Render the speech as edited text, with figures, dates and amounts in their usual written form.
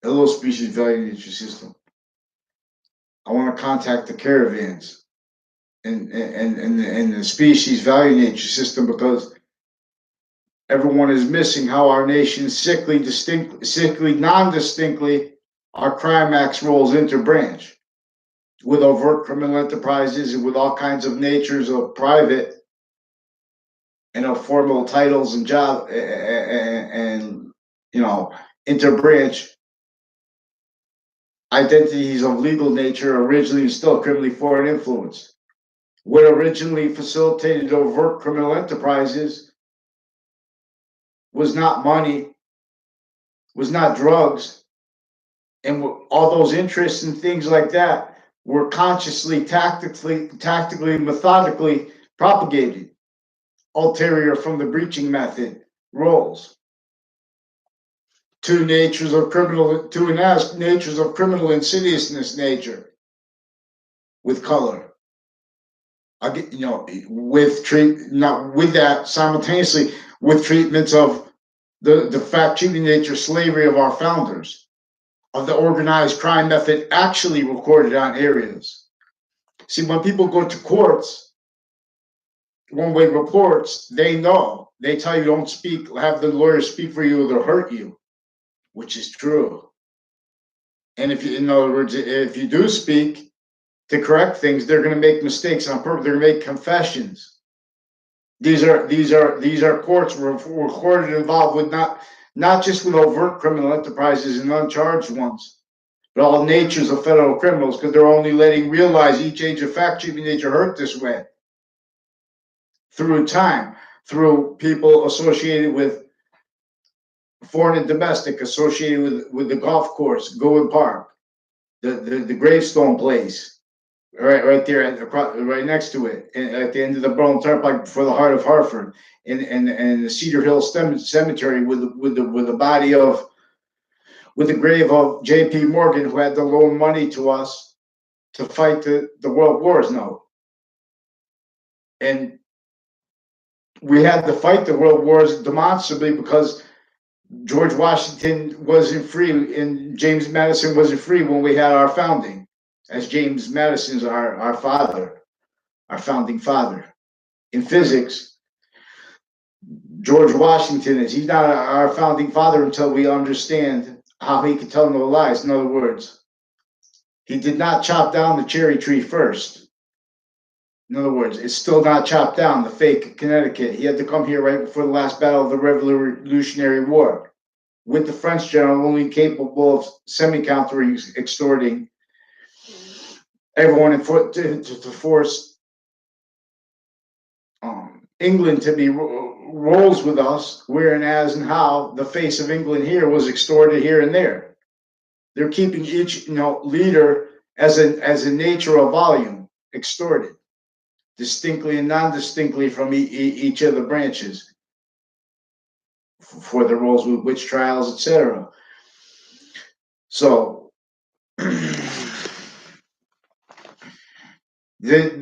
Hello, species value nature system. I want to contact the caravans and the species value nature system because everyone is missing how our nation's sickly, non-distinctly, our crime acts roles interbranch with overt criminal enterprises and with all kinds of natures of private and of formal titles and job and interbranch identities of legal nature originally still criminally foreign influence. What originally facilitated overt criminal enterprises was not money, was not drugs, and all those interests and things like that were consciously, tactically, methodically propagated, ulterior from the breaching method roles. Two natures of criminal insidiousness nature with color. With that simultaneously with treatments of the fact-cheating nature slavery of our founders, of the organized crime method actually recorded on areas. See, when people go to courts, one-way reports, they know. They tell you don't speak, have the lawyer speak for you or they'll hurt you, which is true. And if you, in other words, if you do speak to correct things, they're going to make mistakes on purpose. They're going to make confessions. These are courts recorded involved with not just with overt criminal enterprises and uncharged ones, but all natures of federal criminals, because they're only letting realize each age of fact-cheating nature hurt this way through time, through people associated with foreign and domestic, associated with the golf course, Goodwin Park, the gravestone place, right there, right next to it, at the end of the Burlington Turnpike for the heart of Hartford, and the Cedar Hill Cemetery with the body of, with the grave of J.P. Morgan, who had to loan money to us to fight the world wars. No, and we had to fight the world wars demonstrably because George Washington wasn't free and James Madison wasn't free when we had our founding, as James Madison's our father, our founding father. In physics, George Washington is, he's not our founding father until we understand how he could tell no lies. In other words, he did not chop down the cherry tree first. In other words, it's still not chopped down, the fake Connecticut. He had to come here right before the last battle of the Revolutionary War with the French general only capable of semi-countering, extorting everyone to force England to be rolls with us, where and as and how the face of England here was extorted here and there. They're keeping each leader as a nature of volume extorted, distinctly and non-distinctly from each of the branches for the roles with witch trials, etc. So the